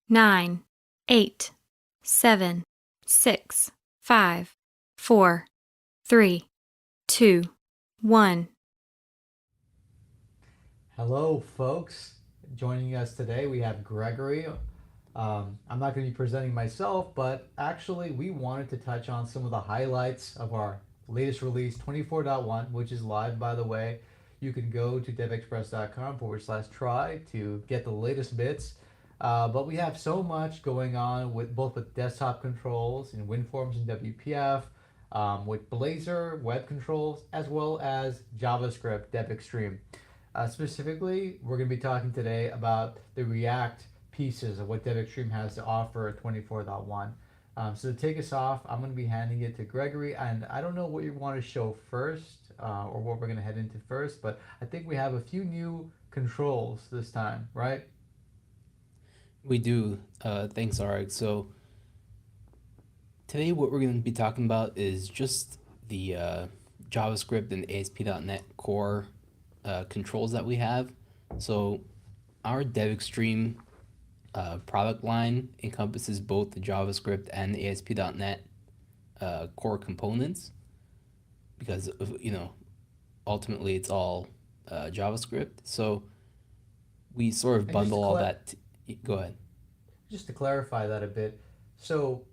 9, 8, 7, 6, 5, 4, 3, 2, 1. Hello, folks. Joining us today, we have Gregory. I'm not going to be presenting myself, but actually, we wanted to touch on some of the highlights of our latest release, 24.1, which is live, by the way. You can go to devexpress.com/try to get the latest bits. But we have so much going on with both with desktop controls and WinForms and WPF, with Blazor web controls, as well as JavaScript DevExtreme. Specifically, we're going to be talking today about the React pieces of what DevExtreme has to offer at 24.1. So to take us off, I'm going to be handing it to Gregory, and I don't know what you want to show first or what we're going to head into first, but I think we have a few new controls this time, right? We do. Thanks, Arg. So today, what we're going to be talking about is just the JavaScript and ASP.NET Core controls that we have. So our DevExtreme product line encompasses both the JavaScript and the ASP.NET core components because ultimately it's all JavaScript. So we sort of And just to bundle all that. Go ahead. just to clarify that a bit, so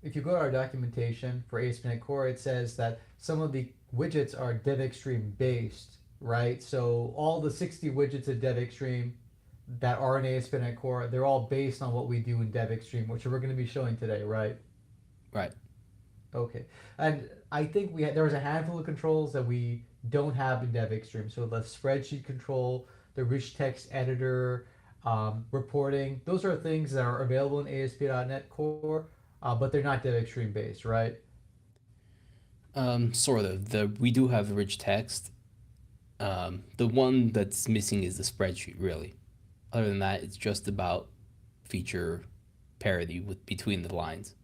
if you go to our documentation for ASP.NET Core, it says that some of the widgets are DevExtreme based, right? So all the 60 widgets of DevExtreme that are in ASP.NET Core, they're all based on what we do in DevExtreme, which we're going to be showing today, right? Right. Okay. And I think there was a handful of controls that we don't have in DevExtreme. So the spreadsheet control, the rich text editor, reporting, those are things that are available in ASP.NET Core, but they're not DevExtreme based, right? Sort of. We do have rich text. The one that's missing is the spreadsheet, really. Other than that, it's just about feature parity with between the lines.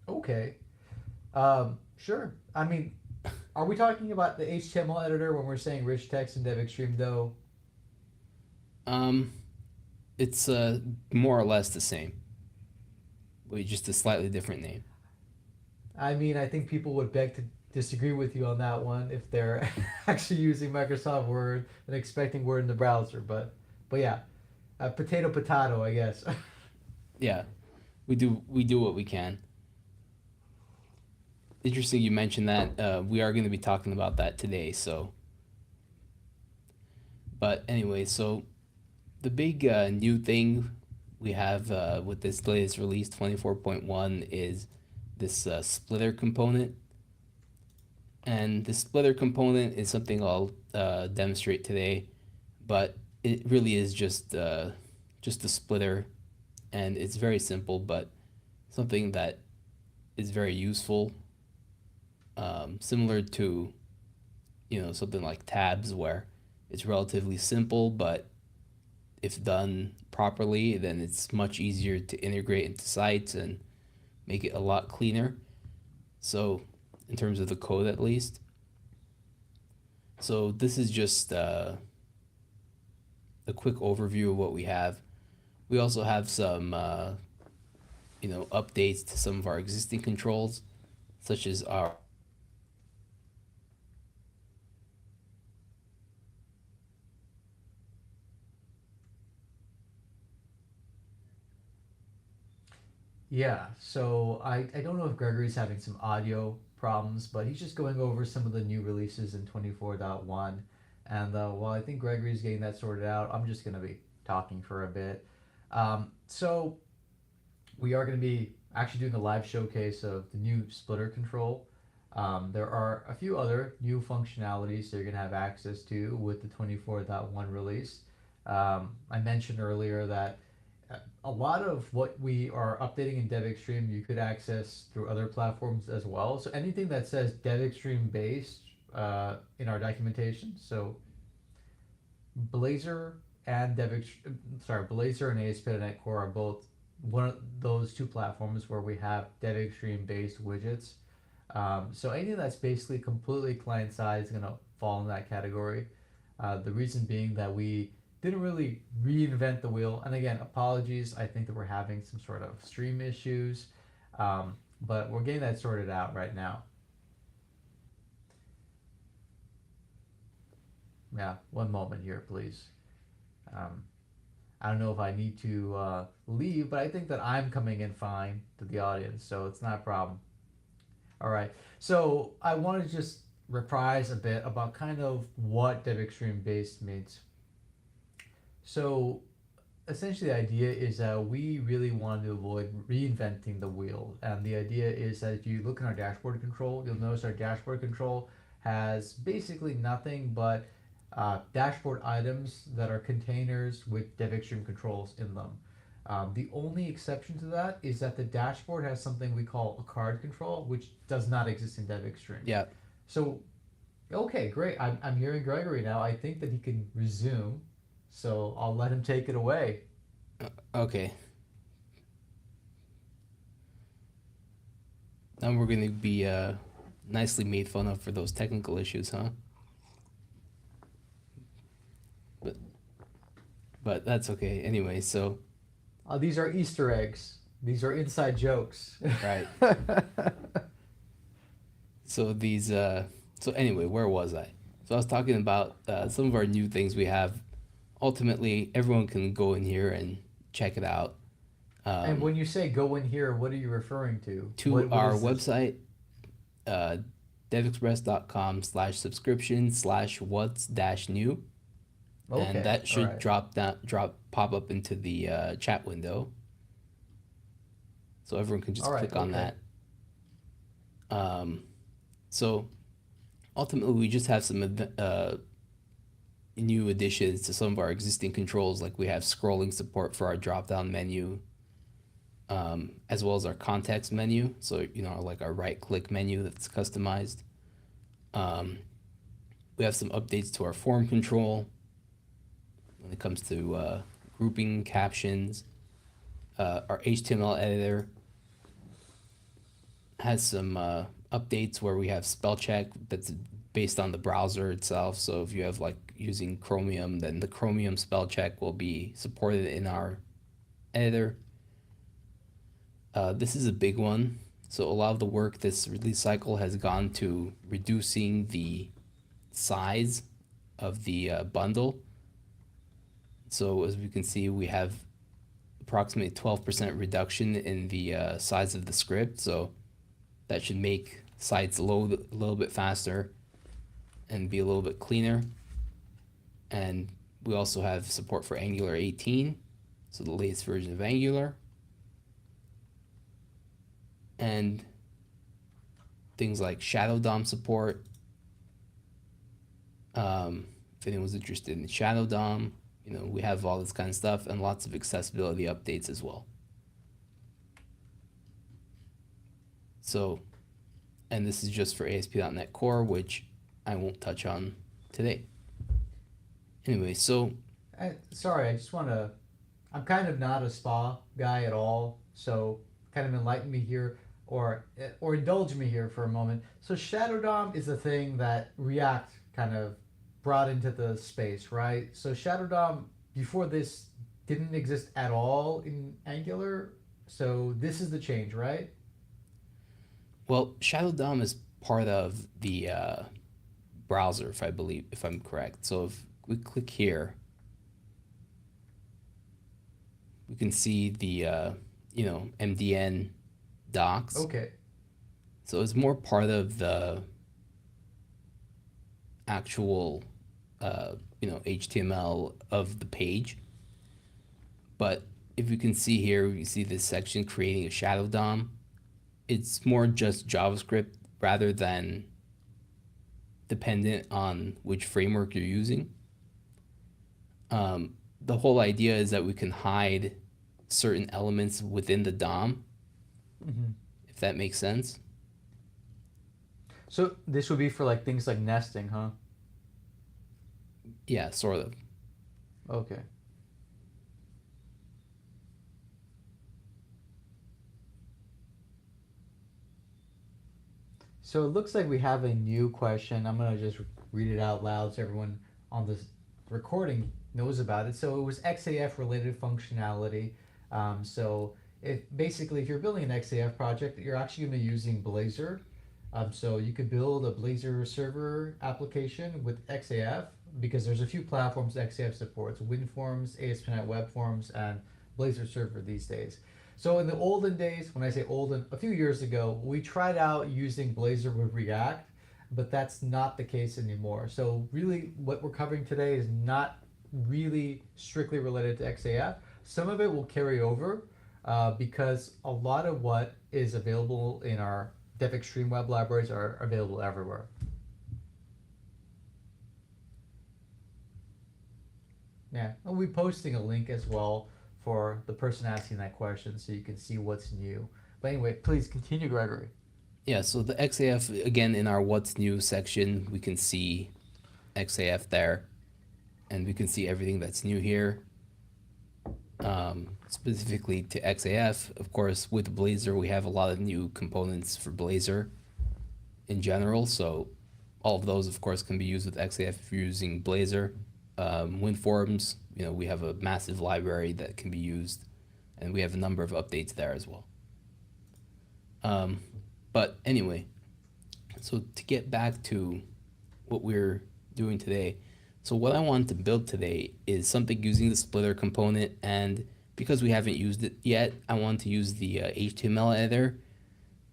Okay. Sure. I mean, are we talking about the HTML editor when we're saying rich text in DevExtreme, though? Um, it's more or less the same, with just a slightly different name. I mean, I think people would beg to disagree with you on that one if they're actually using Microsoft Word and expecting Word in the browser. But yeah, potato potato, I guess. Yeah, we do what we can. Interesting you mentioned that. We are going to be talking about that today. So, but anyway, so the big new thing we have with this latest release 24.1 is this splitter component. And the splitter component is something I'll demonstrate today, but it really is just a splitter, and it's very simple, but something that is very useful. Similar to something like tabs, where it's relatively simple, but if done properly, then it's much easier to integrate into sites and make it a lot cleaner. So, in terms of the code, at least. So this is just a quick overview of what we have. We also have some updates to some of our existing controls, such as our Yeah, so I don't know if Gregory's having some audio problems, but he's just going over some of the new releases in 24.1. And while I think Gregory's getting that sorted out, I'm just going to be talking for a bit. So we are going to be actually doing a live showcase of the new splitter control. There are a few other new functionalities that you're going to have access to with the 24.1 release. I mentioned earlier that a lot of what we are updating in DevExtreme you could access through other platforms as well. So anything that says DevExtreme based in our documentation. So Blazor and Blazor and ASP.NET Core are both one of those two platforms where we have DevExtreme based widgets. So anything that's basically completely client side is going to fall in that category. The reason being that we didn't really reinvent the wheel. And again, apologies. I think that we're having some sort of stream issues, but we're getting that sorted out right now. Yeah, one moment here, please. Um, I don't know if I need to leave, but I think that I'm coming in fine to the audience, so it's not a problem. All right. So I want to just reprise a bit about kind of what DevExtreme based means. So essentially, the idea is that we really want to avoid reinventing the wheel. And the idea is that if you look in our dashboard control, you'll notice our dashboard control has basically nothing but dashboard items that are containers with DevExtreme controls in them. The only exception to that is that the dashboard has something we call a card control, which does not exist in DevExtreme. Yeah. So, okay, great. I'm hearing Gregory now. I think that he can resume. So I'll let him take it away. Okay. Now we're gonna be nicely made fun of for those technical issues, huh? But but that's okay. Anyway, so These are Easter eggs. These are inside jokes. right. So these so anyway, where was I? So I was talking about some of our new things we have. Ultimately, everyone can go in here and check it out. And when you say go in here, what are you referring to? To What our is this? website, devexpress.com/subscription/what's-new. Okay, And that all should right. pop up into the chat window. So everyone can just All right, click on okay. that. So ultimately, we just have some new additions to some of our existing controls, like we have scrolling support for our drop-down menu, as well as our context menu. So, like our right-click menu that's customized. We have some updates to our form control when it comes to grouping captions. Our HTML editor has some updates where we have spell check that's based on the browser itself. So if you have like using Chromium, then the Chromium spell check will be supported in our editor. This is a big one. So a lot of the work this release cycle has gone to reducing the size of the bundle. So as we can see, we have approximately 12% reduction in the size of the script. So that should make sites load a little bit faster and be a little bit cleaner. And we also have support for Angular 18, so the latest version of Angular. And things like Shadow DOM support. If anyone's interested in Shadow DOM, we have all this kind of stuff and lots of accessibility updates as well. So, and this is just for ASP.NET Core, which I won't touch on today. Anyway, so Sorry, I just want to. I'm kind of not a spa guy at all, so kind of enlighten me here, or indulge me here for a moment. So Shadow DOM is a thing that React kind of brought into the space, right? So Shadow DOM before this didn't exist at all in Angular. So this is the change, right? well, Shadow DOM is part of the browser, if I'm correct. So if we click here, we can see the MDN docs. Okay. So it's more part of the actual HTML of the page. But if you can see here, you see this section creating a shadow DOM. It's more just JavaScript rather than dependent on which framework you're using. The whole idea is that we can hide certain elements within the DOM, if that makes sense. So this would be for like things like nesting, huh? Yeah, sort of. Okay. So it looks like we have a new question. I'm gonna just read it out loud so everyone on this recording knows about it. So it was XAF related functionality. So if basically if you're building an XAF project, you're actually going to be using Blazor. So you could build a Blazor server application with XAF because there's a few platforms XAF supports: WinForms, ASP.NET Web Forms, and Blazor Server these days. So in the olden days, when I say olden, a few years ago, we tried out using Blazor with React, but that's not the case anymore. So really, what we're covering today is not really strictly related to XAF. Some of it will carry over because a lot of what is available in our DevExpress web libraries are available everywhere. Yeah, I'll be posting a link as well for the person asking that question so you can see what's new. But anyway, please continue, Gregory. Yeah, so the XAF, again, in our What's New section, we can see XAF there, and we can see everything that's new here. Specifically to XAF, of course, with Blazor, we have a lot of new components for Blazor in general, so all of those, of course, can be used with XAF if you're using Blazor. WinForms, we have a massive library that can be used, and we have a number of updates there as well. But anyway, so to get back to what we're doing today, so what I wanted to build today is something using the splitter component, and because we haven't used it yet, I want to use the HTML editor,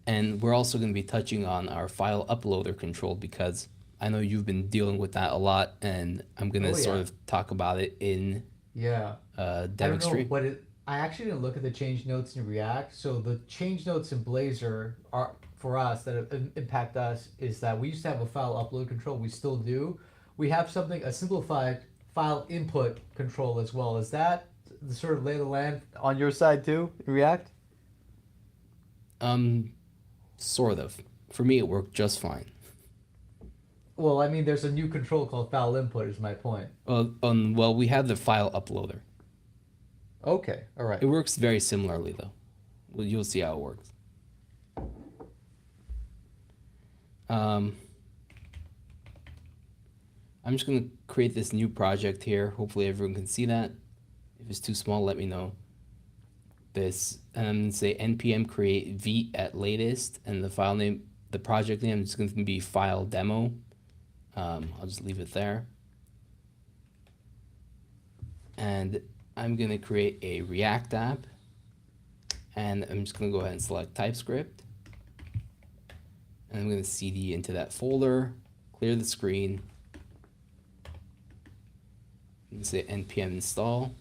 and we're also going to be touching on our file uploader control because I know you've been dealing with that a lot, and I'm going to sort of talk about it in DevExpress. I actually didn't look at the change notes in React. So the change notes in Blazor are for us that impact us is that we used to have a file upload control. We still do. We have a simplified file input control as well. Is that the sort of lay of the land on your side too in React? Sort of. For me, it worked just fine. Well, I mean, there's a new control called file input. Is my point. Well, we have the file uploader. Okay, all right. It works very similarly, though. Well, you'll see how it works. I'm just going to create this new project here. Hopefully everyone can see that. If it's too small, let me know. And I'm going to say npm create v at latest, and the file name, the project name is going to be file demo. I'll just leave it there. And I'm going to create a React app, and I'm just going to go ahead and select TypeScript, and I'm going to cd into that folder, clear the screen, and say npm install,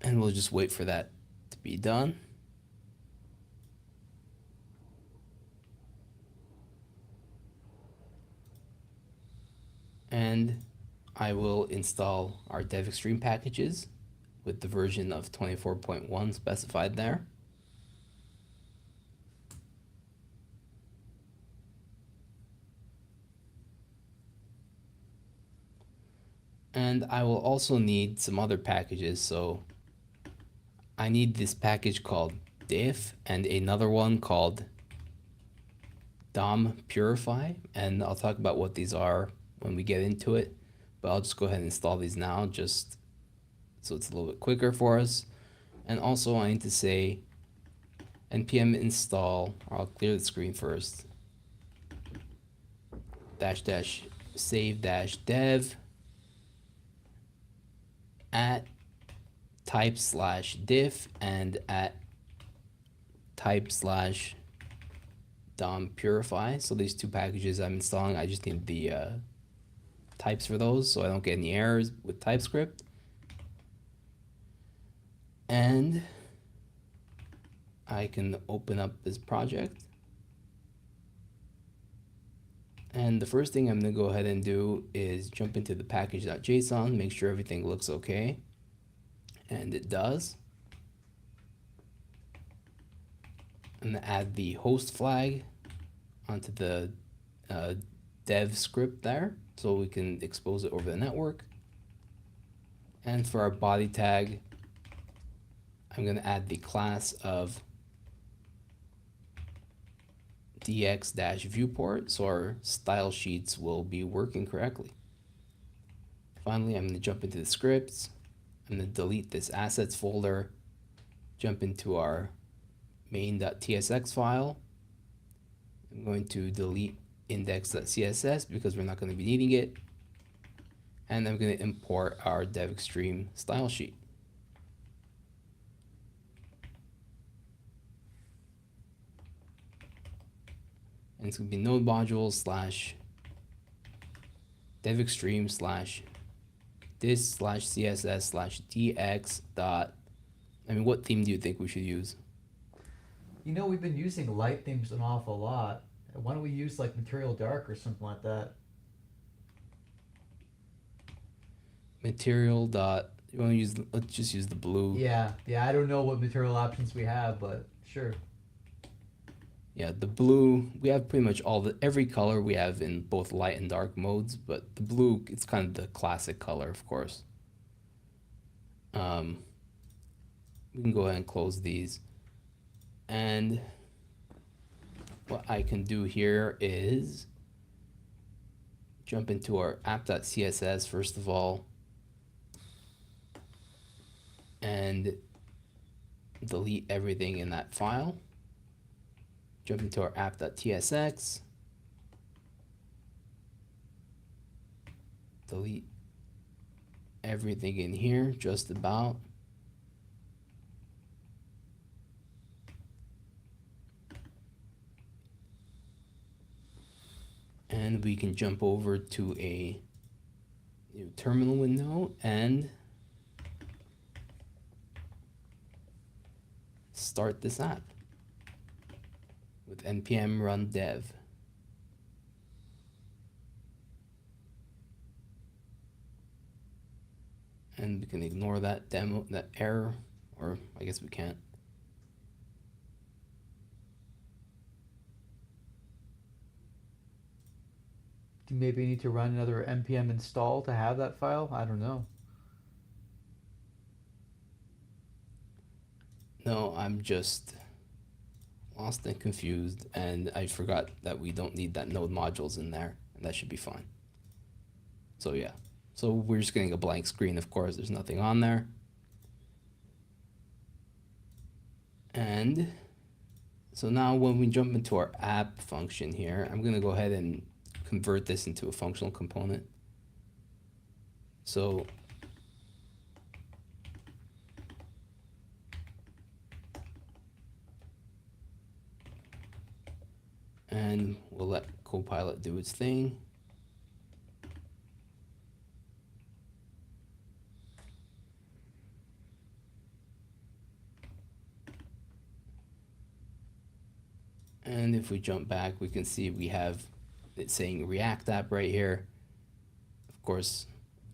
and we'll just wait for that to be done. And I will install our DevExpress packages with the version of 24.1 specified there. And I will also need some other packages. So I need this package called diff and another one called DOM purify. And I'll talk about what these are when we get into it. But I'll just go ahead and install these now just so it's a little bit quicker for us. And also I need to say npm install, or I'll clear the screen first, -- save - dev at type / diff and at type / DOM purify. So these two packages I'm installing, I just need the types for those so I don't get any errors with TypeScript. And I can open up this project. And the first thing I'm going to go ahead and do is jump into the package.json, make sure everything looks okay. And it does. I'm going to add the host flag onto the dev script there so we can expose it over the network. And for our body tag, I'm going to add the class of dx-viewport so our style sheets will be working correctly. Finally, I'm going to jump into the scripts. I'm going to delete this assets folder, jump into our main.tsx file. I'm going to delete index.css because we're not going to be needing it. And I'm going to import our DevExtreme style sheet. And it's going to be node modules slash DevExtreme slash this slash CSS slash DX dot. I mean, what theme do you think we should use? You know, we've been using light themes an awful lot. Why don't we use like Material Dark or something like that? Material dot. You want to use? Let's just use the blue. Yeah, I don't know what material options we have, but sure. Yeah, the blue. We have pretty much every color we have in both light and dark modes, but the blue, it's kind of the classic color, of course. We can go ahead and close these. And what I can do here is jump into our app.css first of all and delete everything in that file. Jump into our app.tsx, delete everything in here just about. And we can jump over to a new terminal window and start this app with npm run dev. And we can ignore that error, or I guess we can't. Do you maybe need to run another npm install to have that file? I don't know. No, I'm just lost and confused, and I forgot that we don't need that node modules in there, and that should be fine. So yeah, so we're just getting a blank screen, of course, there's nothing on there. And so now when we jump into our app function here, I'm gonna go ahead and convert this into a functional component. So and we'll let Copilot do its thing. And if we jump back, we can see we have it saying React app right here. Of course,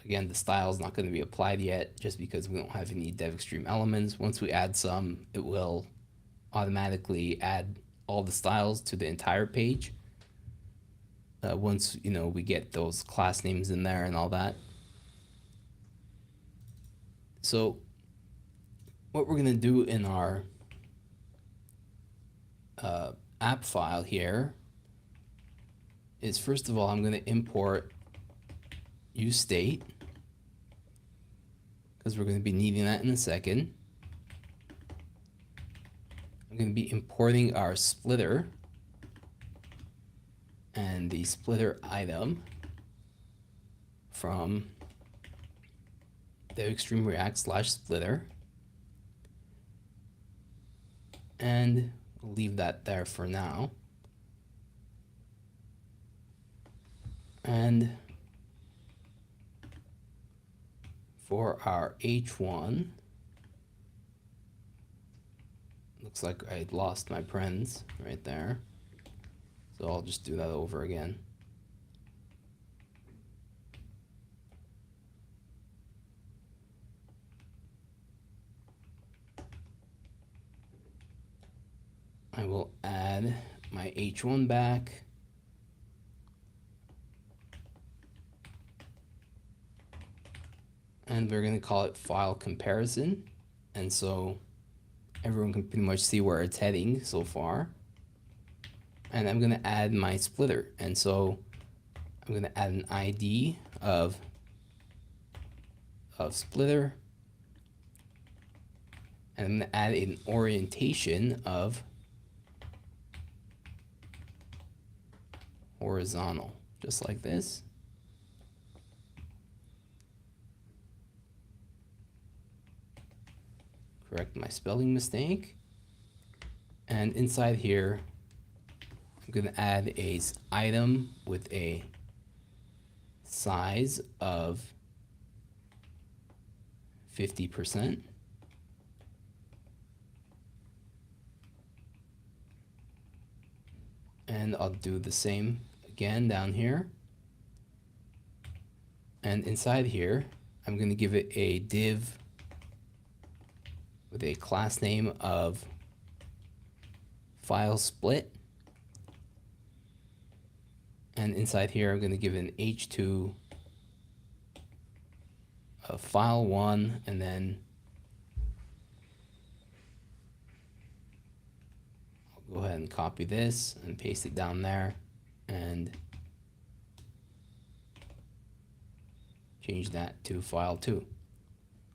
again, the style is not going to be applied yet just because we don't have any DevExtreme elements. Once we add some, it will automatically add all the styles to the entire page. Once, you know, we get those class names in there and all that. So what we're going to do in our app file here is, first of all, I'm going to import useState because we're going to be needing that in a second. I'm going to be importing our splitter and the splitter item from DevExtreme React /splitter, and we'll leave that there for now. And for our H1, looks like I lost my parens right there. So I'll just do that over again. I will add my H1 back. And we're going to call it file comparison. And so everyone can pretty much see where it's heading so far. And I'm going to add my splitter. And so I'm going to add an ID of of splitter. And I'm going to add an orientation of horizontal, just like this. Correct my spelling mistake. And inside here, I'm going to add a item with a size of 50%. And I'll do the same again down here. And inside here, I'm going to give it a div with a class name of file split. And inside here, I'm going to give an h2 of file1, and then I'll go ahead and copy this and paste it down there and change that to file2.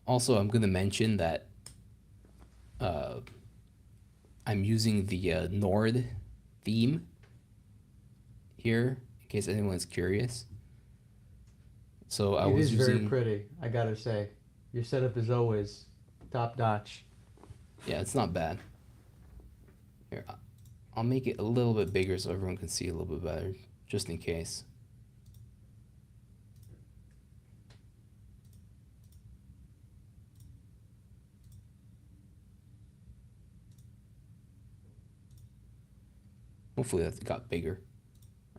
Also, I'm going to mention that I'm using the Nord theme here, in case anyone's curious. So I was using... It is very using... pretty, I gotta say. Your setup is always top notch. Yeah, it's not bad. Here, I'll make it a little bit bigger so everyone can see a little bit better, just in case. Hopefully that got bigger.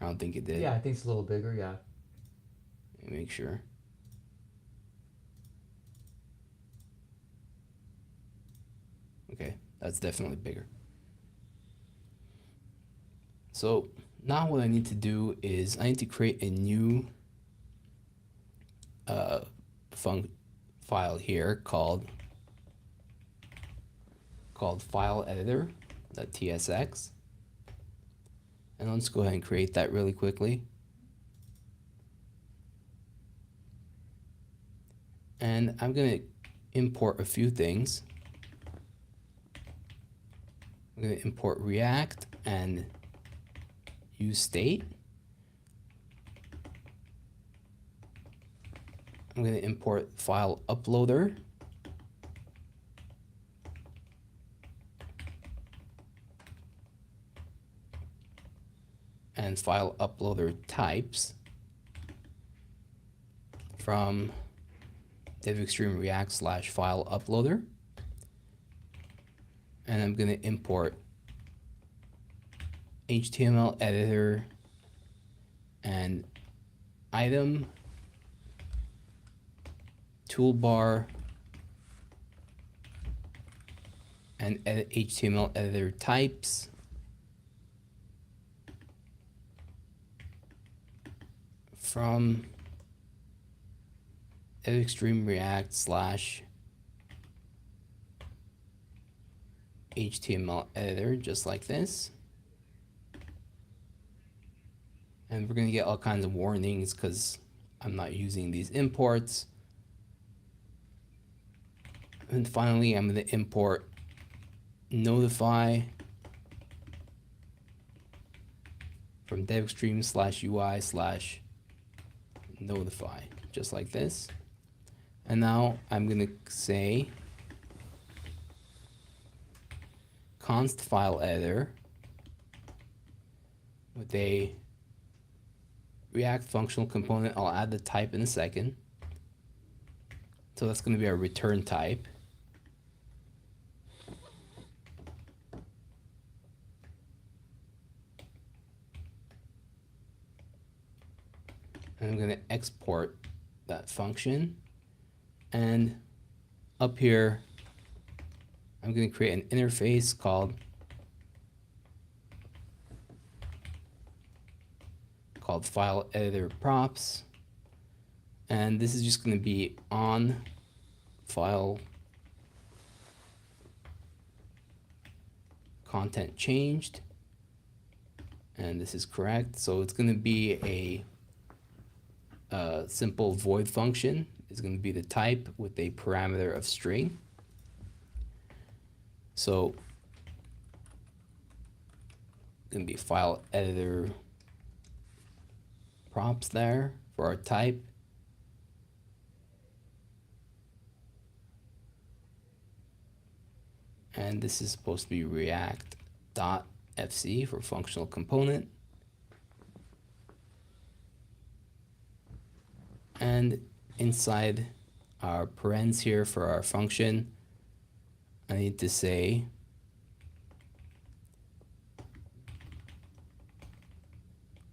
I don't think it did. Yeah, I think it's a little bigger, yeah. Let me make sure. Okay, that's definitely bigger. So now what I need to do is I need to create a new file here called file editor.tsx. And let's go ahead and create that really quickly. And I'm going to import a few things. I'm going to import React and use state. I'm going to import file uploader. And file uploader types from DevExpress React / file uploader. And I'm going to import HTML editor and item toolbar and edit HTML editor types from DevExpress React / HTML editor, just like this. And we're going to get all kinds of warnings because I'm not using these imports. And finally, I'm going to import notify from DevExpress /UI / notify, just like this. And now I'm going to say const file editor with a React functional component. I'll add the type in a second. So that's going to be our return type. And I'm going to export that function. And up here, I'm going to create an interface called file editor props. And this is just going to be on file content changed. And this is correct. So it's going to be a simple void function is going to be the type with a parameter of string. So going to be file editor props there for our type. And this is supposed to be react.fc for functional component. And inside our parens here for our function, I need to say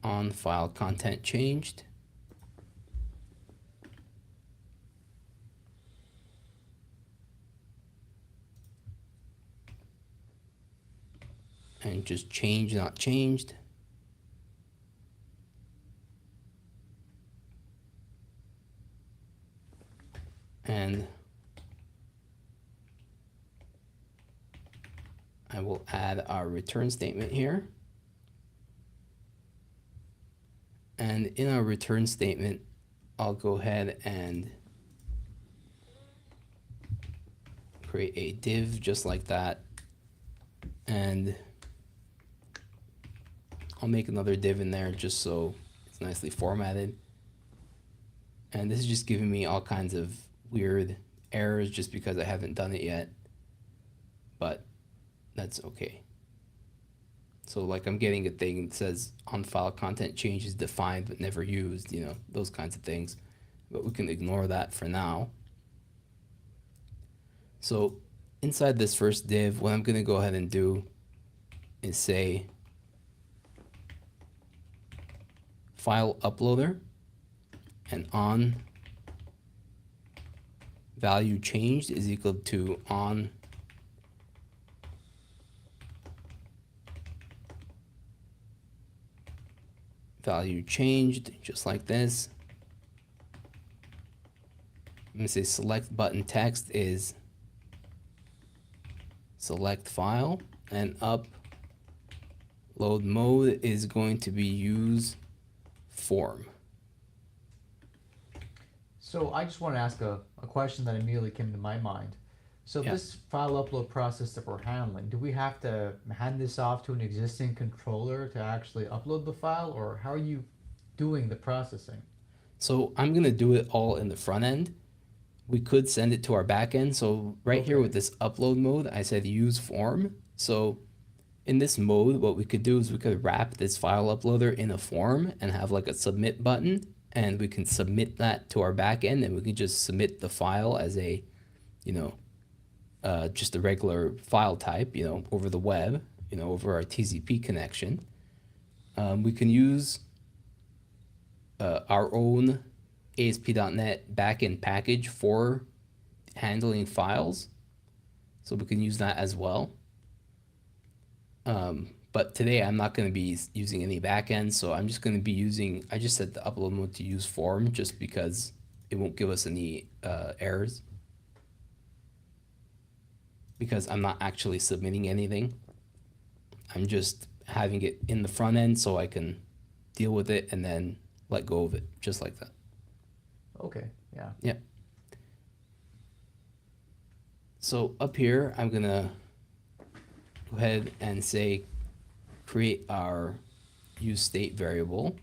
on file content changed. And just change, not changed. And I will add our return statement here. And in our return statement, I'll go ahead and create a div just like that. And I'll make another div in there just so it's nicely formatted. And this is just giving me all kinds of weird errors just because I haven't done it yet. But that's okay. So like I'm getting a thing that says on file content changes defined but never used, you know, those kinds of things. But we can ignore that for now. So inside this first div, what I'm going to go ahead and do is say file uploader and on value changed is equal to on value changed, just like this. I'm going to say select button text is select file, and upload mode is going to be use form. So I just want to ask a question that immediately came to my mind. So Yeah. this file upload process that we're handling, do we have to hand this off to an existing controller to actually upload the file, or how are you doing the processing? So I'm going to do it all in the front end. We could send it to our back end. So right here Okay. with this upload mode, I said use form. So in this mode, what we could do is we could wrap this file uploader in a form and have like a submit button, and we can submit that to our back end, and we can just submit the file as a, you know, just a regular file type, you know, over the web, you know, over our TCP connection. We can use our own ASP.NET backend package for handling files. So we can use that as well. But today I'm not going to be using any backend, so I'm just going to be using, I just set the upload mode to use form just because it won't give us any errors. Because I'm not actually submitting anything. I'm just having it in the front end so I can deal with it and then let go of it, just like that. Okay, yeah. Yep. So up here, I'm gonna go ahead and say create our use state variable,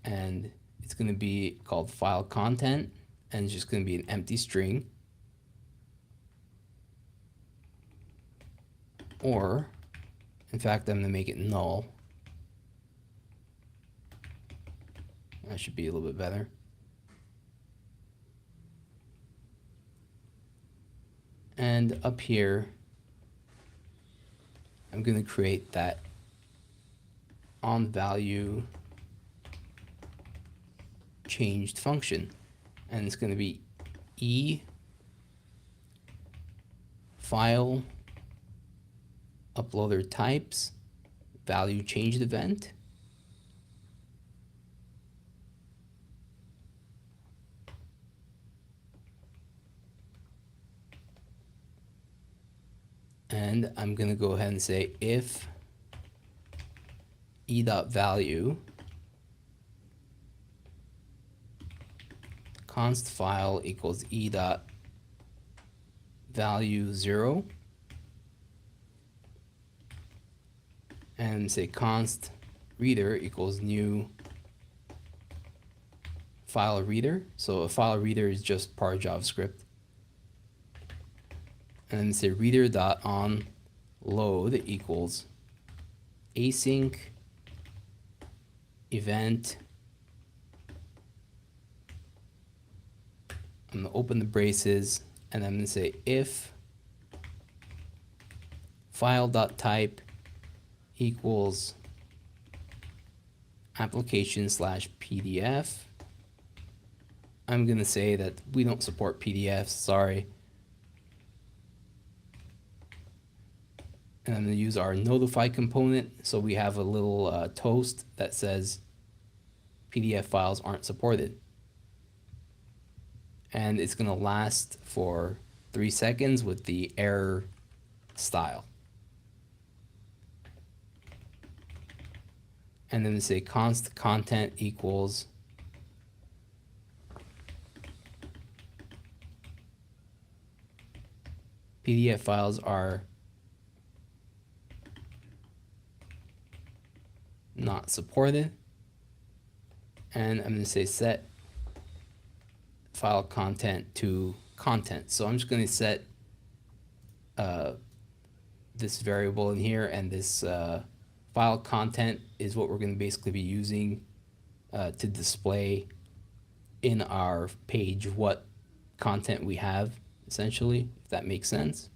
and it's gonna be called file content, and it's just gonna be an empty string. Or, in fact, I'm gonna make it null. That should be a little bit better. And up here, I'm going to create that on value changed function. And it's going to be e file uploader types value changed event. And I'm going to go ahead and say if e.value const file equals e dot value 0, and say const reader equals new file reader. So a file reader is just part of JavaScript. And then say reader dot on load equals async event. I'm going to open the braces, and I'm going to say if file.type equals application/PDF. I'm going to say that we don't support PDFs, sorry. And I'm going to use our notify component, so we have a little toast that says PDF files aren't supported. And it's going to last for 3 seconds with the error style. And then say const content equals PDF files are not supported. And I'm going to say set file content to content. So I'm just going to set this variable in here, and this file content is what we're going to basically be using to display in our page what content we have, essentially, if that makes sense.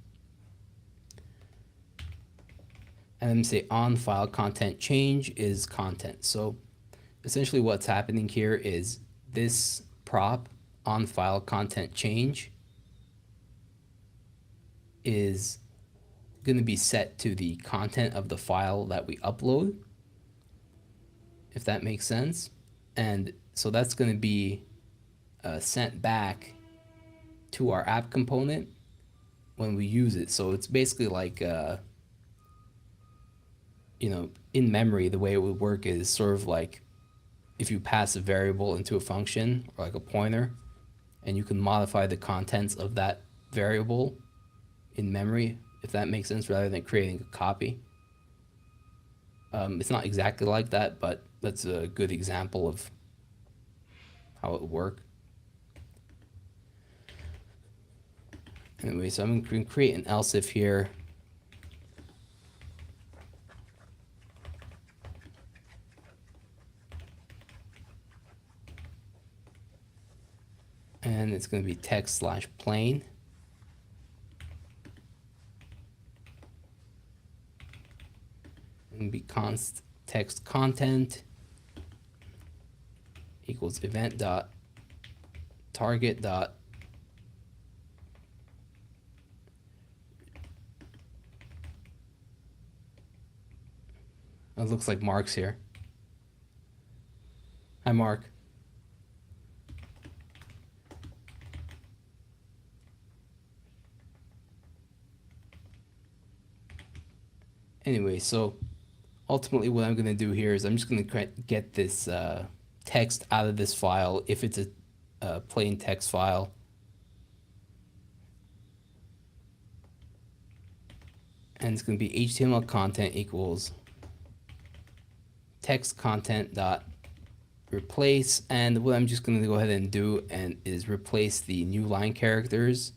And then say on file content change is content. So essentially what's happening here is this prop on file content change is going to be set to the content of the file that we upload, if that makes sense. And so that's going to be sent back to our app component when we use it. So it's basically like you know, in memory, the way it would work is sort of like if you pass a variable into a function or like a pointer, and you can modify the contents of that variable in memory, if that makes sense, rather than creating a copy. It's not exactly like that, but that's a good example of how it would work. Anyway, so I'm going to create an else if here. And it's going to be text/plain. And be const text content equals event dot target dot it looks like Mark's here. Hi, Mark. Anyway, so ultimately what I'm going to do here is I'm just going to get this text out of this file if it's a plain text file. And it's going to be HTML content equals text content dot replace. And what I'm just going to go ahead and do is replace the new line characters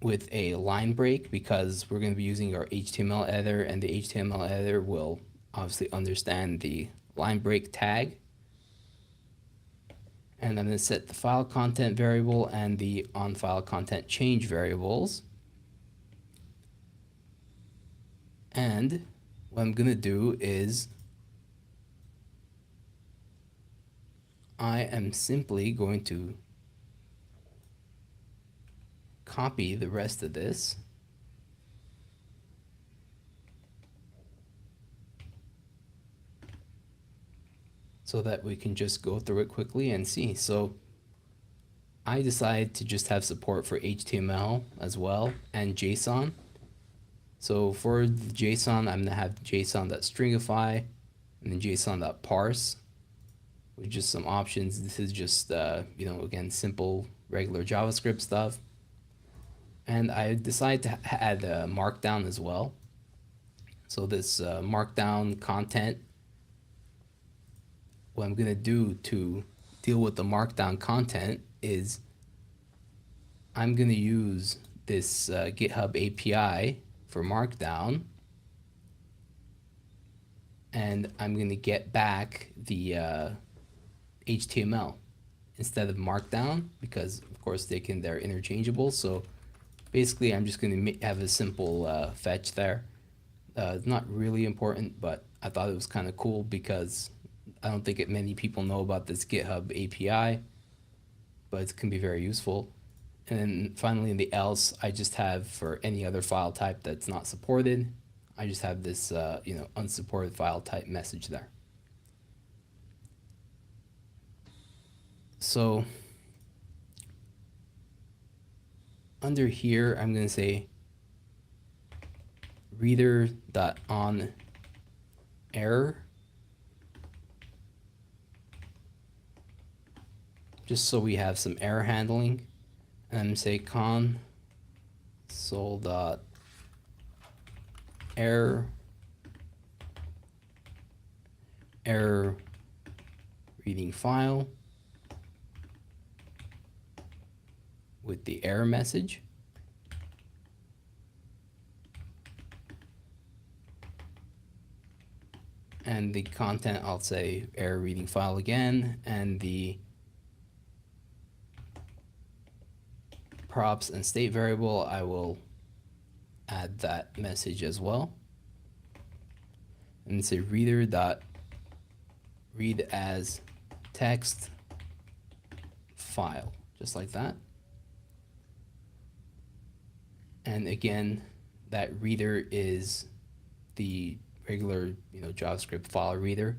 with a line break, because we're going to be using our HTML editor, and the HTML editor will obviously understand the line break tag. And I'm going to set the file content variable and the on file content change variables. And what I'm going to do is I am simply going to copy the rest of this so that we can just go through it quickly and see. So I decided to just have support for HTML as well and JSON. So for the JSON, I'm going to have JSON.stringify, and then json.parse with just some options. This is just, again, simple, regular JavaScript stuff. And I decided to add Markdown as well. So this Markdown content, what I'm going to do to deal with the Markdown content is I'm going to use this GitHub API for Markdown, and I'm going to get back the HTML instead of Markdown, because of course they're interchangeable. So basically I'm just going to have a simple fetch there. Not really important, but I thought it was kind of cool because I don't think many people know about this GitHub API, but it can be very useful. And then finally in the else, I just have for any other file type that's not supported, I just have this unsupported file type message there. So under here, I'm going to say reader.onError, just so we have some error handling. And I'm going to say console.error error reading file with the error message. And the content, I'll say error reading file again, and the props and state variable, I will add that message as well. And say reader.read as text file, just like that. And again, that reader is the regular, JavaScript file reader.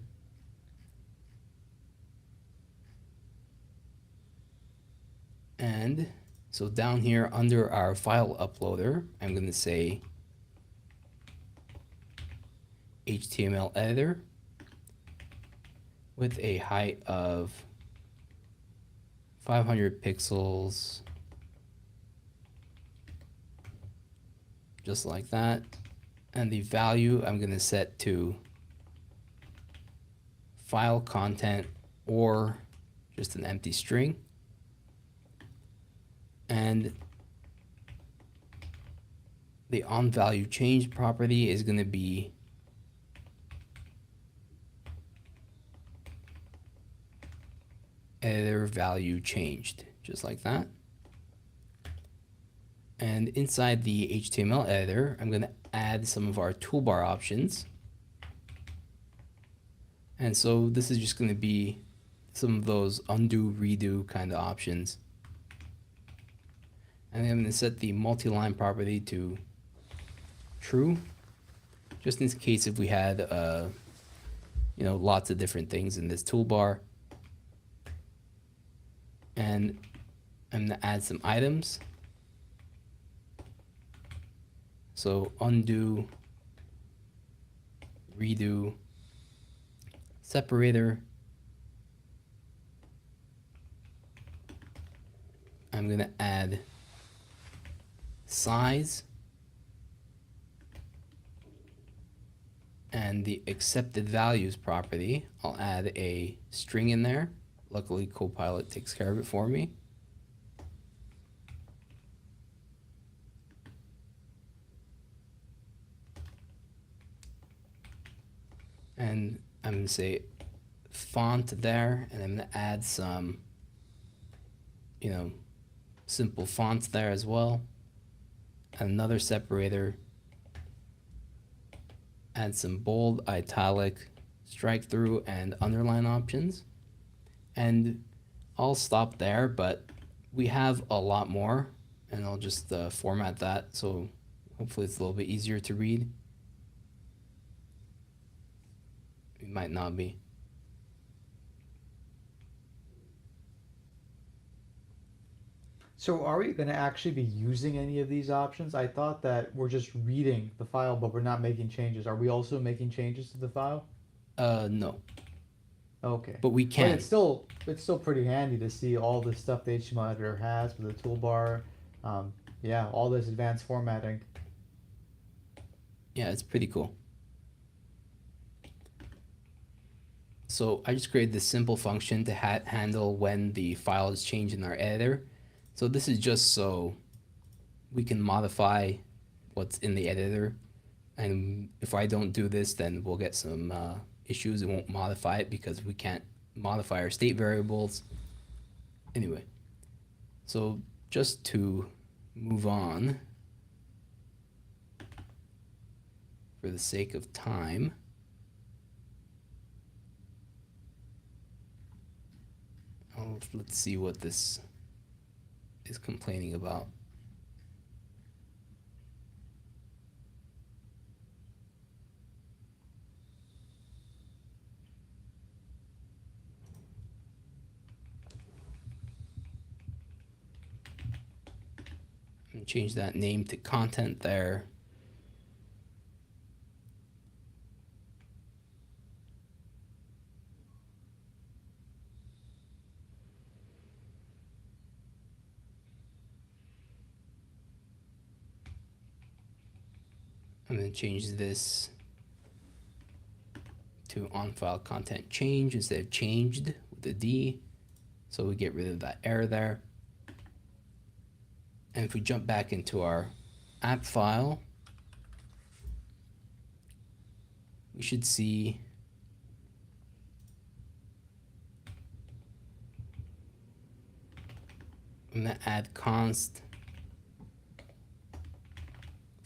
And so down here under our file uploader, I'm going to say HTML editor with a height of 500 pixels, just like that. And the value I'm going to set to file content or just an empty string. And the onValueChanged property is going to be editor value changed, just like that. And inside the HTML editor, I'm going to add some of our toolbar options. And so this is just going to be some of those undo, redo kind of options. And I'm going to set the multi-line property to true, just in case if we had, lots of different things in this toolbar. And I'm going to add some items. So undo, redo, separator. I'm going to add size and the accepted values property. I'll add a string in there. Luckily, Copilot takes care of it for me. And I'm going to say font there, and I'm going to add some, simple fonts there as well. Another separator, add some bold, italic, strike through, and underline options. And I'll stop there, but we have a lot more, and I'll just format that so hopefully it's a little bit easier to read. It might not be. So are we going to actually be using any of these options? I thought that we're just reading the file, but we're not making changes. Are we also making changes to the file? No, Okay. but we But can. it's still pretty handy to see all the stuff the HTML editor has with the toolbar. Um, yeah, all this advanced formatting. Yeah, it's pretty cool. So I just created this simple function to handle when the file is changed in our editor. So this is just so we can modify what's in the editor. And if I don't do this, then we'll get some issues. It won't modify it because we can't modify our state variables. Anyway, so just to move on, for the sake of time, let's see what this is complaining about. And change that name to content there. I'm going to change this to on file content change instead of changed with a D. So we get rid of that error there. And if we jump back into our app file, we should see I'm going to add const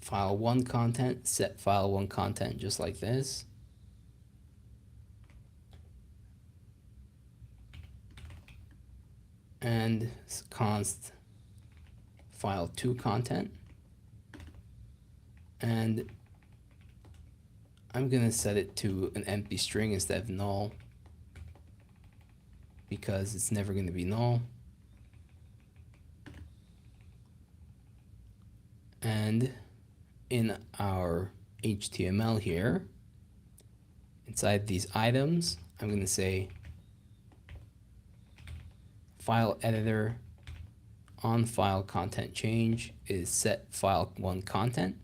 file1 content, set file1 content just like this. And const file2 content. And I'm going to set it to an empty string instead of null because it's never going to be null. And in our HTML here, inside these items, I'm going to say file editor on file content change is set file1 content.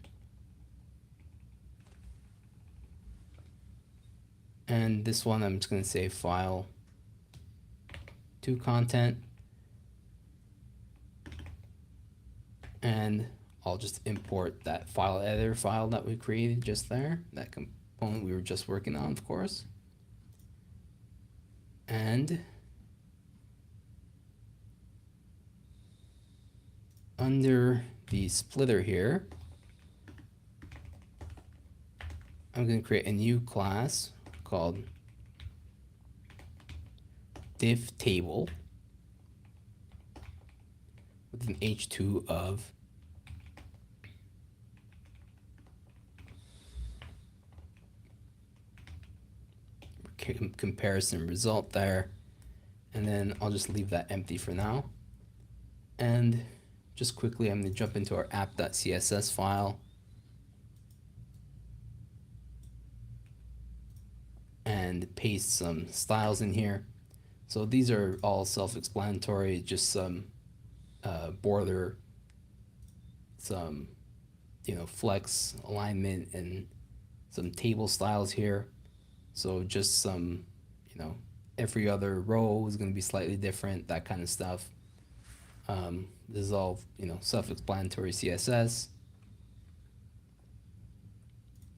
And this one, I'm just going to say file2 content. And I'll just import that file editor file that we created just there, that component we were just working on, of course. And under the splitter here, I'm going to create a new class called div table with an h2 of comparison result there, and then I'll just leave that empty for now. And just quickly, I'm going to jump into our app.css file and paste some styles in here. So these are all self-explanatory, just some border, some flex alignment, and some table styles here. So just some, every other row is going to be slightly different, that kind of stuff. This is all, self-explanatory CSS.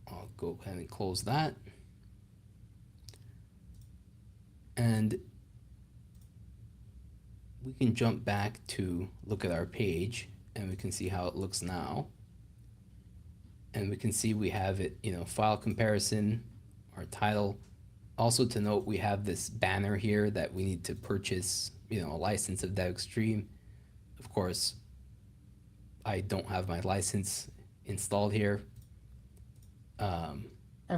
I'll go ahead and close that. And we can jump back to look at our page, and we can see how it looks now. And we can see we have it, file comparison, our title. Also to note, we have this banner here that we need to purchase, a license of DevExpress. Of course, I don't have my license installed here. And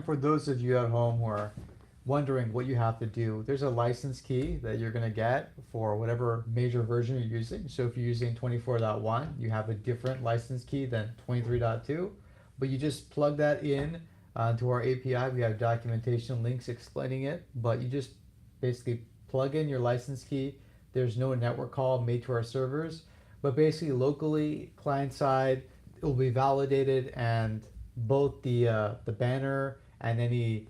for those of you at home who are wondering what you have to do, there's a license key that you're going to get for whatever major version you're using. So if you're using 24.1, you have a different license key than 23.2, but you just plug that in to our API. We have documentation links explaining it, but you just basically plug in your license key. There's no network call made to our servers, but basically locally, client side, it will be validated, and both the banner and any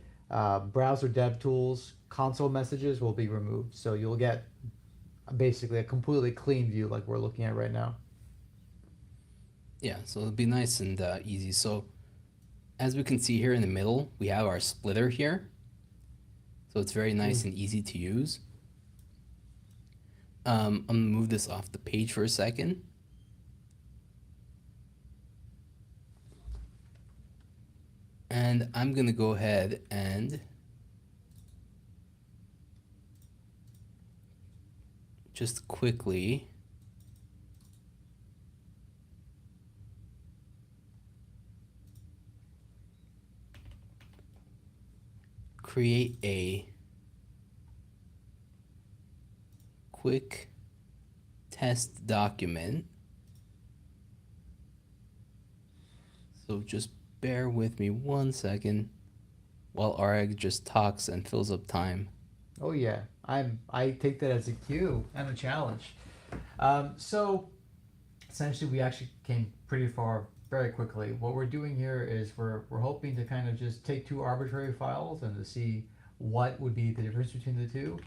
browser dev tools console messages will be removed. So you'll get basically a completely clean view like we're looking at right now. Yeah, so it'll be nice and easy. So as we can see here in the middle, we have our splitter here. So it's very nice and easy to use. I'm gonna move this off the page for a second. And I'm gonna go ahead and just quickly create a quick test document. So just bear with me 1 second while Areg just talks and fills up time. Oh yeah, I take that as a cue and a challenge. So essentially, we actually came pretty far very quickly. What we're doing here is we're hoping to kind of just take two arbitrary files and to see what would be the difference between the two.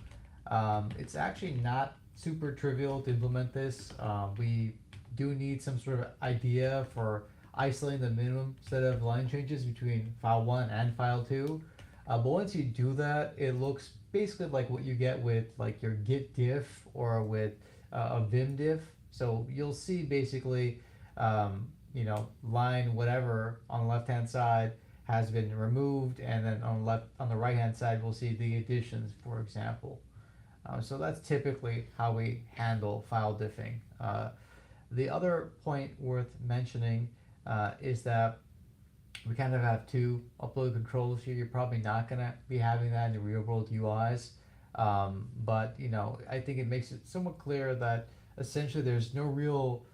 It's actually not super trivial to implement this. We do need some sort of idea for isolating the minimum set of line changes between file 1 and file 2. But once you do that, it looks basically like what you get with like your git diff or with a vim diff. So you'll see basically, line whatever on the left hand side has been removed, and then on the right hand side we'll see the additions, for example. So that's typically how we handle file diffing. The other point worth mentioning is that we kind of have two upload controls here. You're probably not going to be having that in the real world UIs. But I think it makes it somewhat clear that essentially there's no real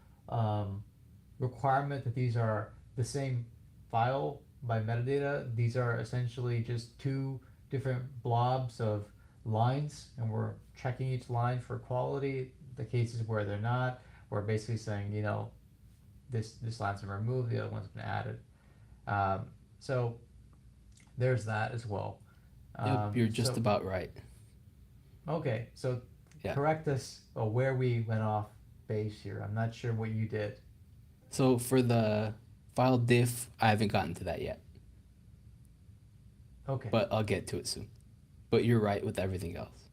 requirement that these are the same file by metadata. These are essentially just two different blobs of lines, and we're checking each line for quality. The cases where they're not, we're basically saying, this line's been removed, the other one's been added. So there's that as well. Yep, you're just about right. Okay, so Yeah. correct us where we went off base here. I'm not sure what you did. So for the file diff, I haven't gotten to that yet, Okay. but I'll get to it soon. But you're right with everything else.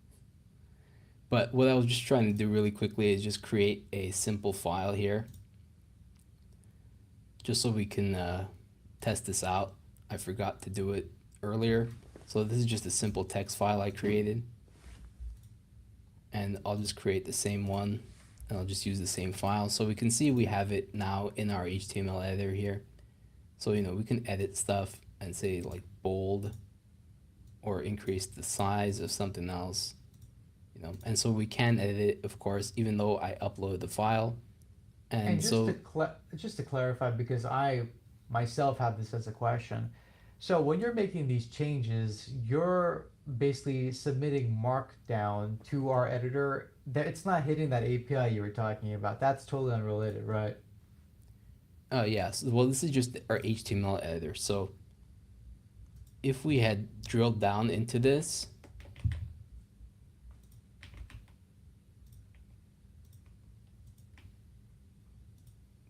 But what I was just trying to do really quickly is just create a simple file here, just so we can test this out. I forgot to do it earlier. So this is just a simple text file I created. And I'll just create the same one, and I'll just use the same file. So we can see we have it now in our HTML editor here. So, we can edit stuff and say like bold or increase the size of something else, and so we can edit it, of course, even though I upload the file. And just so just to clarify, because I myself have this as a question. So when you're making these changes, you're basically submitting Markdown to our editor. That it's not hitting that API you were talking about. That's totally unrelated, right? yes, well, this is just our HTML editor. So if we had drilled down into this,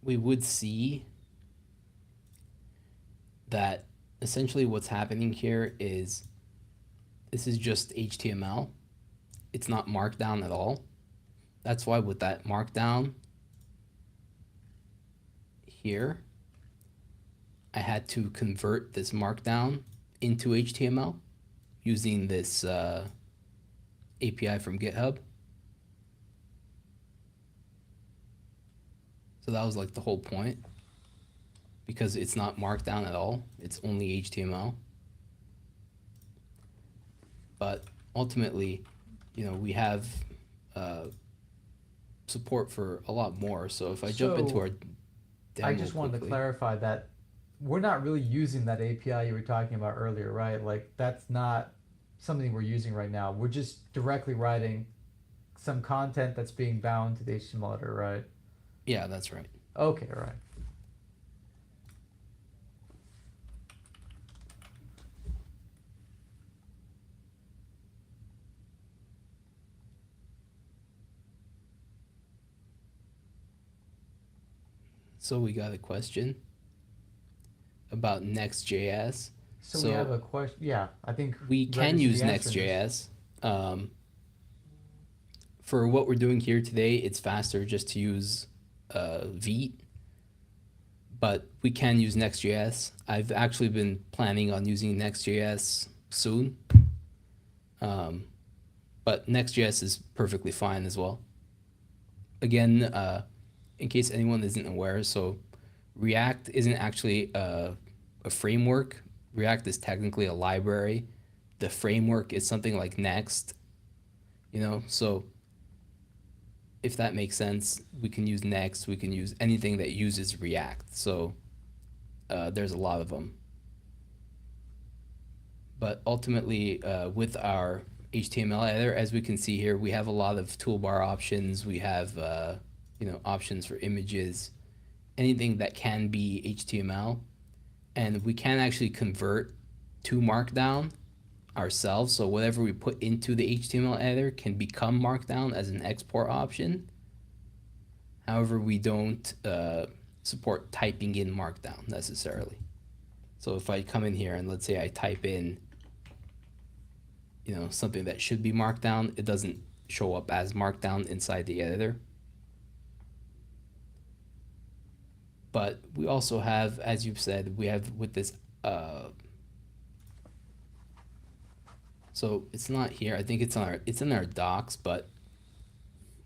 we would see that essentially what's happening here is this is just HTML. It's not Markdown at all. That's why with that Markdown here, I had to convert this Markdown into HTML using this API from GitHub. So that was like the whole point, because it's not Markdown at all. It's only HTML. But ultimately, we have support for a lot more. So if I jump into our demo I just wanted to quickly. clarify that we're not really using that API you were talking about earlier, right? Like that's not something we're using right now. We're just directly writing some content that's being bound to the HTML editor, right? Yeah, that's right. Okay, all right. So we got a question about Next.js. So we have So a question. Yeah, I think we Greg can should use be answering this. Next.js. For what we're doing here today, it's faster just to use Vite, but we can use Next.js. I've actually been planning on using Next.js soon, but Next.js is perfectly fine as well. Again, in case anyone isn't aware, so React isn't actually a framework. React is technically a library. The framework is something like Next, so if that makes sense, we can use Next, we can use anything that uses React. So there's a lot of them. But ultimately, with our HTML editor, as we can see here, we have a lot of toolbar options. We have options for images, anything that can be HTML. And we can actually convert to Markdown ourselves. So whatever we put into the HTML editor can become Markdown as an export option. However, we don't support typing in Markdown necessarily. So if I come in here and let's say I type in, something that should be Markdown, it doesn't show up as Markdown inside the editor. But we also have, as you've said, we have with this, so it's not here. I think it's in our docs, but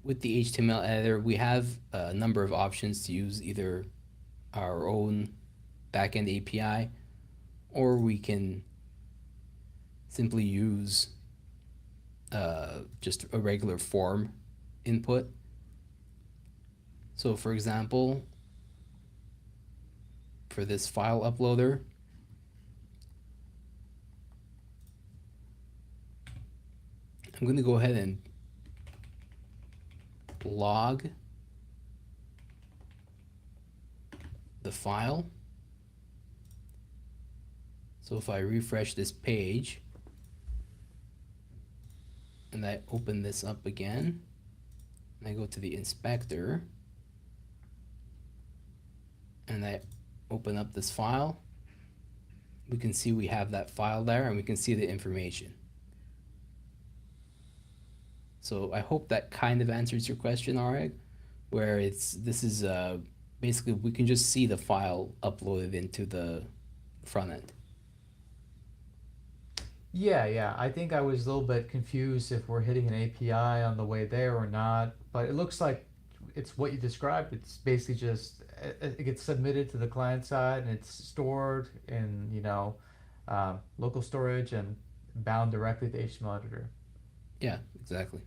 with the HTML editor, we have a number of options to use either our own backend API, or we can simply use just a regular form input. So for example, for this file uploader, I'm going to go ahead and log the file. So if I refresh this page and I open this up again and I go to the inspector and I open up this file, we can see we have that file there and we can see the information. So I hope that kind of answers your question, Areg, where this is basically we can just see the file uploaded into the front end. Yeah. I think I was a little bit confused if we're hitting an API on the way there or not, but it looks like it's what you described. It's basically just it gets submitted to the client side and it's stored in local storage and bound directly to the HTML editor. Yeah, exactly.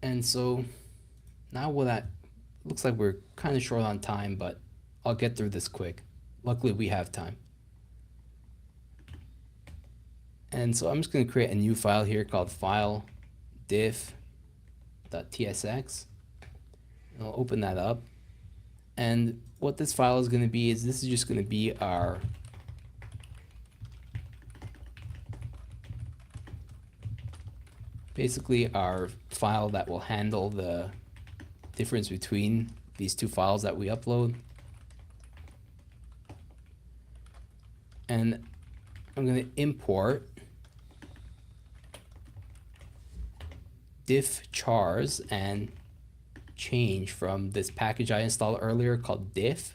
And so now looks like we're kind of short on time, but I'll get through this quick. Luckily we have time. And so I'm just going to create a new file here called file diff.tsx. I'll open that up. And what this file is going to be is this is just going to be our basically our file that will handle the difference between these two files that we upload. And I'm going to import diff chars and change from this package I installed earlier called diff.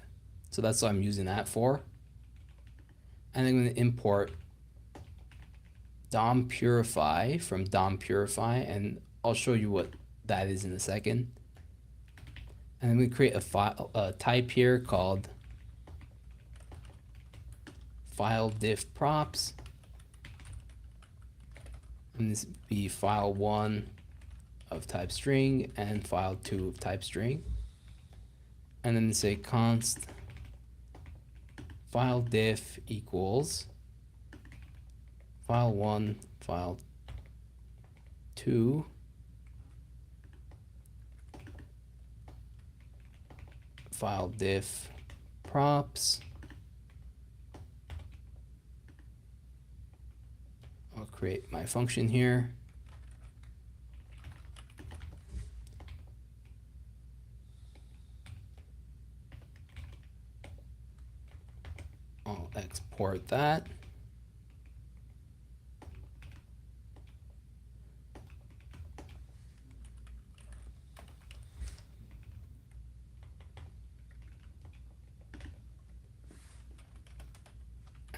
So that's what I'm using that for. And I'm going to import DOM purify from DOM purify, and I'll show you what that is in a second. And I'm going to create a type here called file diff props. And this will be file 1 of type string and file 2 of type string. and then say const file diff equals file1, file2, file diff props. I'll create my function here. I'll export that.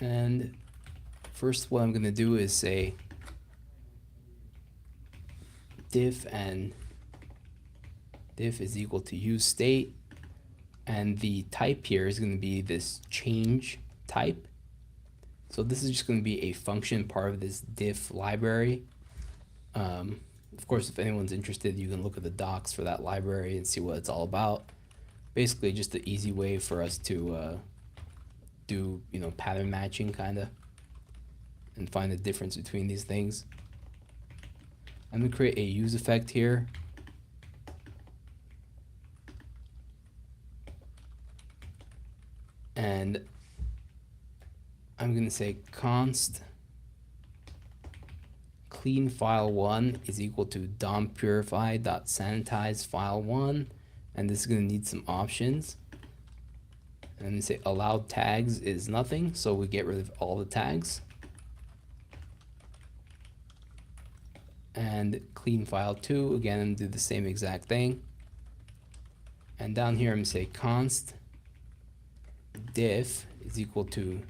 And first what I'm going to do is say diff, and diff is equal to useState, and the type here is going to be this change type. So this is just going to be a function part of this diff library. Of course, if anyone's interested, you can look at the docs for that library and see what it's all about. Basically just the easy way for us to do, you know, pattern matching kind of, and find the difference between these things. I'm going to create a use effect here. And I'm going to say const clean file1 is equal to dompurify.sanitize file1, and this is going to need some options. And then say allowed tags is nothing, so we get rid of all the tags. And clean file2, again, do the same exact thing. And down here I'm going to say const diff is equal to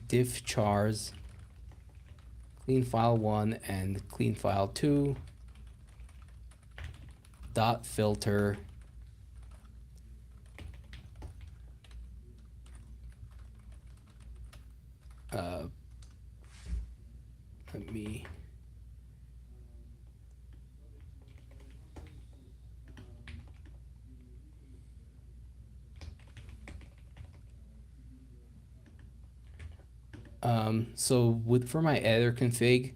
diff chars clean file1 and clean file2 dot filter let me so for my editor config,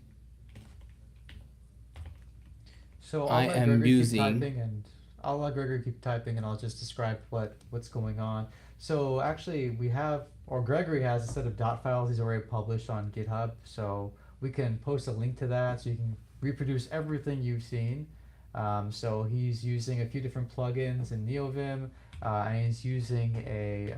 So I let am Gregory keep using- typing, and I'll let Gregory keep typing, and I'll just describe what's going on. So actually, we have, or Gregory has, a set of dot files he's already published on GitHub. So we can post a link to that, so you can reproduce everything you've seen. So he's using a few different plugins in NeoVim, and he's using a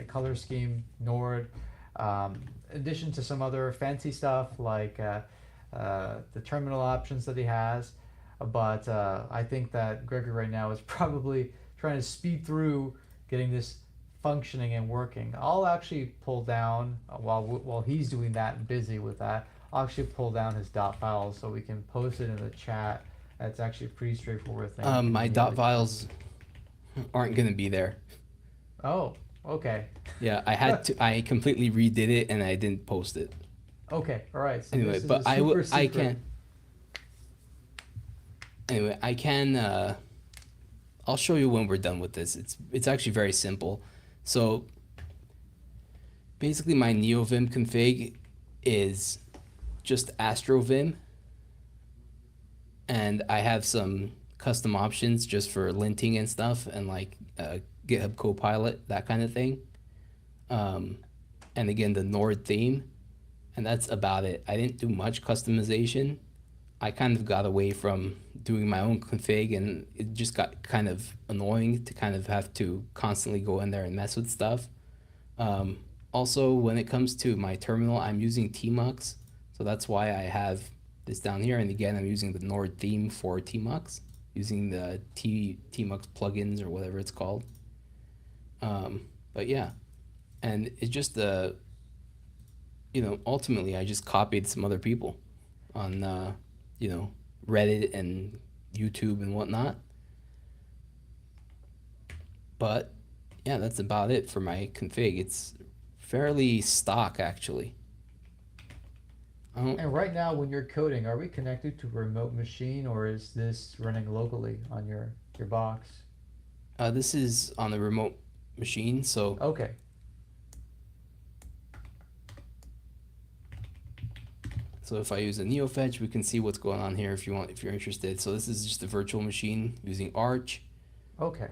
color scheme Nord. In addition to some other fancy stuff like the terminal options that he has. But I think that Gregory right now is probably trying to speed through getting this functioning and working. I'll actually pull down while he's doing that and busy with that. I'll actually pull down his dot files so we can post it in the chat. That's actually a pretty straightforward thing. my dot files aren't going to be there. Oh, okay. Yeah, I completely redid it and I didn't post it. Okay, all right. So Anyway, this is but a super I secret. can. Anyway, I can. I'll show you when we're done with this. It's actually very simple. So basically, my NeoVim config is just AstroVim, and I have some custom options just for linting and stuff, and like GitHub Copilot, that kind of thing. And again, the Nord theme, and that's about it. I didn't do much customization. I kind of got away from doing my own config, and it just got kind of annoying to kind of have to constantly go in there and mess with stuff. Also, when it comes to my terminal, I'm using Tmux, so that's why I have this down here. And again, I'm using the Nord theme for Tmux, using the Tmux plugins or whatever it's called. But yeah, and it's just ultimately I just copied some other people on Reddit and YouTube and whatnot. But yeah, that's about it for my config. It's fairly stock, actually. And right now, when you're coding, are we connected to a remote machine, or is this running locally on your box? This is on a remote machine, so Okay. if I use a NeoFetch, we can see what's going on here if you're interested. So this is just a virtual machine using Arch. Okay.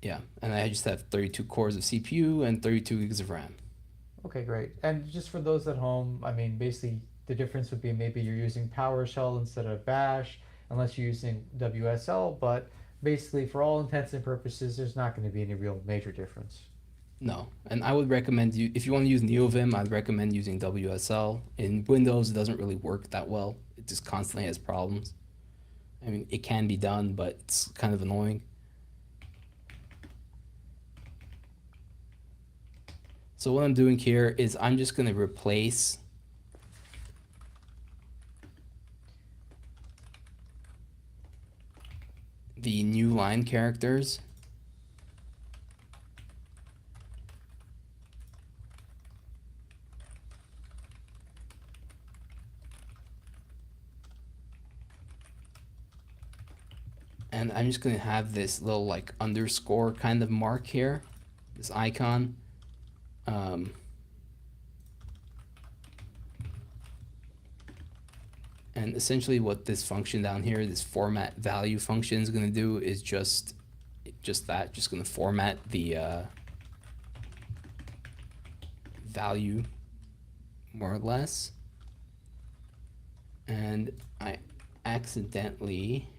Yeah, and I just have 32 cores of CPU and 32 gigs of RAM. Okay, great. And just for those at home, I mean, basically the difference would be maybe you're using PowerShell instead of Bash, unless you're using WSL, but basically for all intents and purposes, there's not going to be any real major difference. No, and I would recommend you, if you want to use NeoVim, I'd recommend using WSL. In Windows, it doesn't really work that well. It just constantly has problems. I mean, it can be done, but it's kind of annoying. So what I'm doing here is I'm just going to replace the new line characters and I'm just going to have this little like underscore kind of mark here, this icon. And essentially what this function down here, this format value function is going to do is just that, just going to format the value more or less. And I accidentally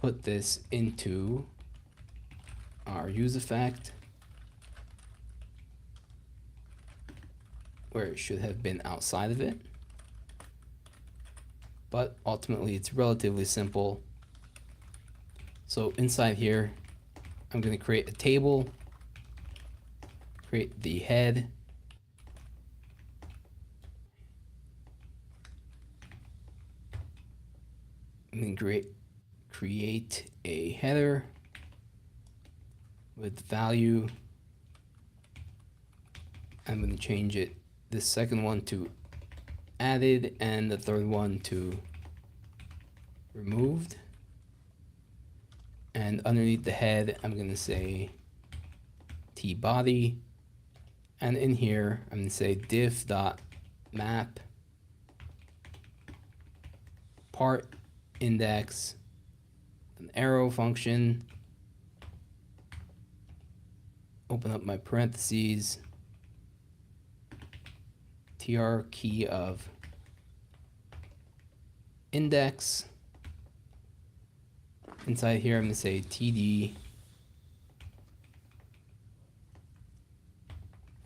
put this into our use effect where it should have been outside of it. But ultimately it's relatively simple. So inside here, I'm going to create a table, create the head, and then create a header with value. I'm going to change it, this second one to added and the third one to removed. And underneath the head, I'm going to say tbody. And in here, I'm going to say diff.map part index, an arrow function, open up my parentheses, tr key of index. Inside here, I'm going to say td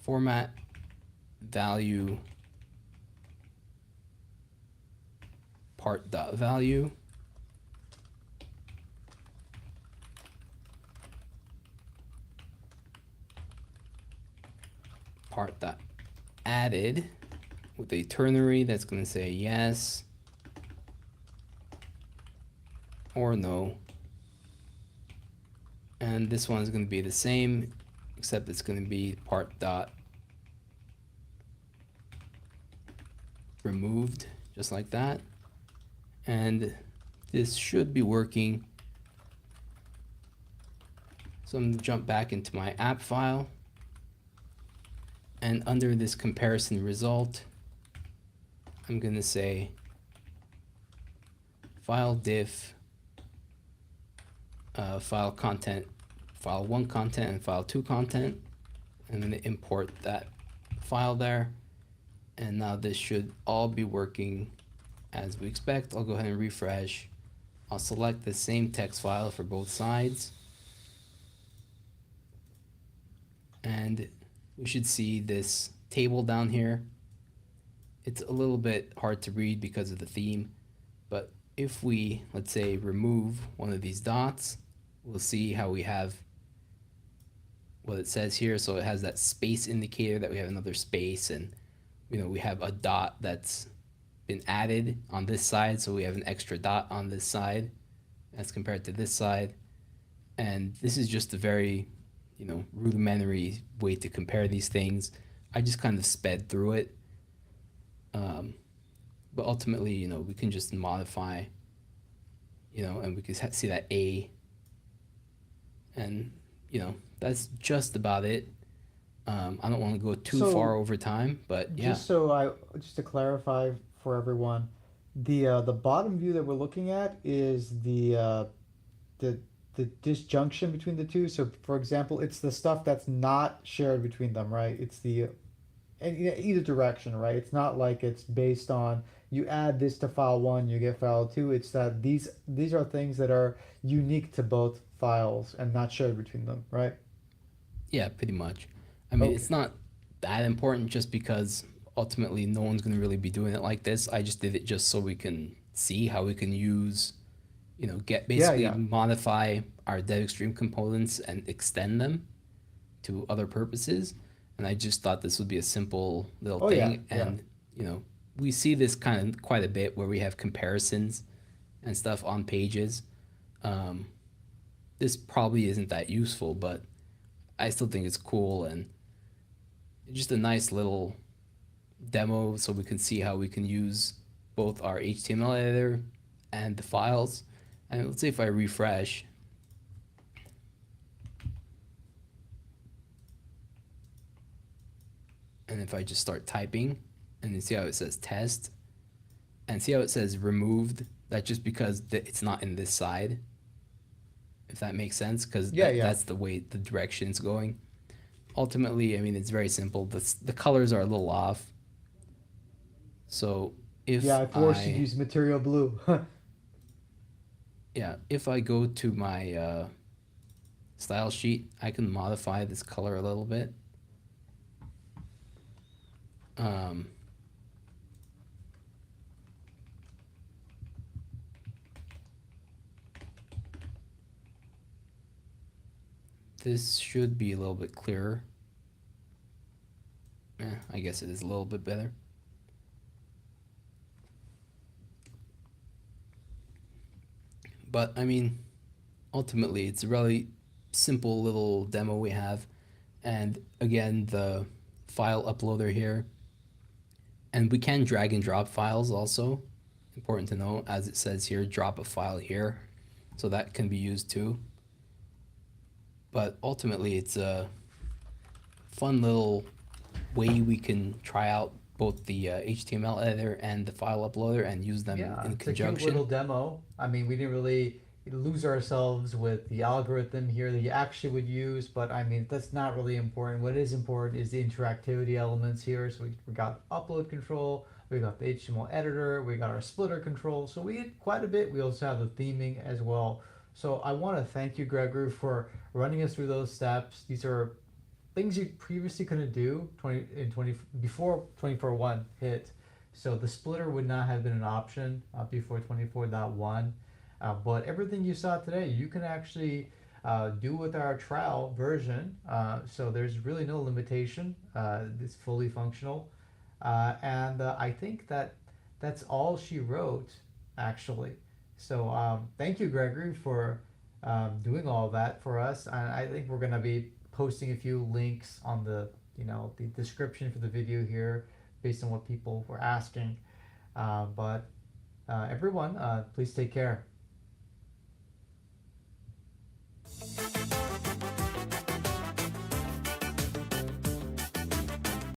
format value part.value. Part.added with a ternary that's going to say yes or no. And this one is going to be the same, except it's going to be part.removed, just like that. And this should be working. So I'm going to jump back into my app file. And under this comparison result, I'm going to say file diff file content, file 1 content and file 2 content. I'm going to import that file there. And now this should all be working as we expect. I'll go ahead and refresh. I'll select the same text file for both sides. And we should see this table down here. It's a little bit hard to read because of the theme, but if we, let's say, remove one of these dots, we'll see how we have what it says here. So it has that space indicator that we have another space, and we have a dot that's been added on this side, so we have an extra dot on this side as compared to this side. And this is just a very rudimentary way to compare these things. I just kind of sped through it. but ultimately, we can just modify, and we can see that A, and that's just about it. I don't want to go too far So over time, but yeah. just to clarify for everyone, the bottom view that we're looking at is the the disjunction between the two. So for example, it's the stuff that's not shared between them, right? It's the either direction, right? It's not like it's based on you add this to file one, you get file two. It's that these are things that are unique to both files and not shared between them, right? Yeah, pretty much. I mean, Okay. it's not that important just because ultimately no one's going to really be doing it like this. I just did it just so we can see how we can use, get Yeah, basically yeah. modify our DevExtreme components and extend them to other purposes. And I just thought this would be a simple little Oh yeah, thing. yeah. And, we see this kind of quite a bit where we have comparisons and stuff on pages. Um, this probably isn't that useful, but I still think it's cool and just a nice little demo so we can see how we can use both our HTML editor and the files. And let's see if I refresh, and if I just start typing, and then see how it says test, and see how it says removed. That's just because it's not in this side, if that makes sense, because Yeah, yeah. that's the way the direction it's going. Ultimately, I mean, it's very simple. The colors are a little off. So Yeah, if I forced you to I, use material blue. yeah, if I go to my style sheet, I can modify this color a little bit. Um, this should be a little bit clearer. I guess it is a little bit better. But I mean, ultimately, it's a really simple little demo we have. And again, the file uploader here. And we can drag and drop files also. Important to know, as it says here, drop a file here. So that can be used too. But ultimately, it's a fun little way we can try out both the HTML editor and the file uploader and use them Yeah, in it's a cute little conjunction. demo. I mean, we didn't really lose ourselves with the algorithm here that you actually would use, but I mean, that's not really important. What is important is the interactivity elements here. So we got upload control, we got the HTML editor, we got our splitter control. So we did quite a bit. We also have the theming as well. So I want to thank you, Gregory, for running us through those steps. These are things you previously couldn't do 20 before 24.1 hit. So the splitter would not have been an option before 24.1. But everything you saw today, you can actually do with our trial version. So there's really no limitation. It's fully functional. And I think that's all she wrote, actually. So thank you, Gregory, for doing all of that for us. And I think we're going to be posting a few links on the description for the video here based on what people were asking. But everyone, please take care.